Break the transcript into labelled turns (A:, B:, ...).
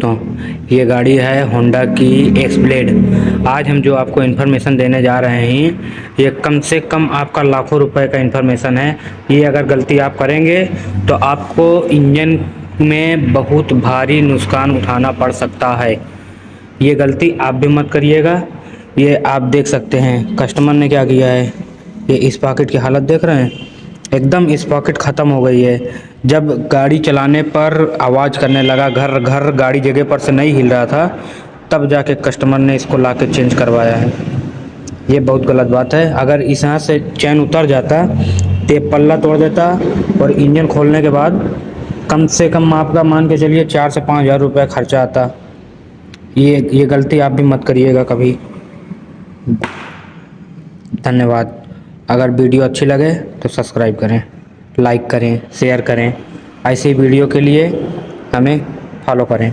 A: तो ये गाड़ी है होंडा की एक्सब्लेड। आज हम जो आपको इन्फॉर्मेशन देने जा रहे हैं ये कम से कम आपका लाखों रुपए का इन्फॉर्मेशन है। ये अगर गलती आप करेंगे तो आपको इंजन में बहुत भारी नुकसान उठाना पड़ सकता है। ये गलती आप भी मत करिएगा। ये आप देख सकते हैं कस्टमर ने क्या किया है। ये इस पॉकेट की हालत देख रहे हैं, एकदम इस पॉकेट ख़त्म हो गई है। जब गाड़ी चलाने पर आवाज़ करने लगा, घर घर गाड़ी जगह पर से नहीं हिल रहा था, तब जाके कस्टमर ने इसको ला के चेंज करवाया है। ये बहुत गलत बात है। अगर इस यहाँ से चैन उतर जाता तो पल्ला तोड़ देता और इंजन खोलने के बाद कम से कम आपका मान के चलिए 4 से 5 हज़ार रुपये खर्चा आता। ये गलती आप भी मत करिएगा कभी। धन्यवाद। अगर वीडियो अच्छी लगे तो सब्सक्राइब करें, लाइक करें, शेयर करें। ऐसी वीडियो के लिए हमें फॉलो करें।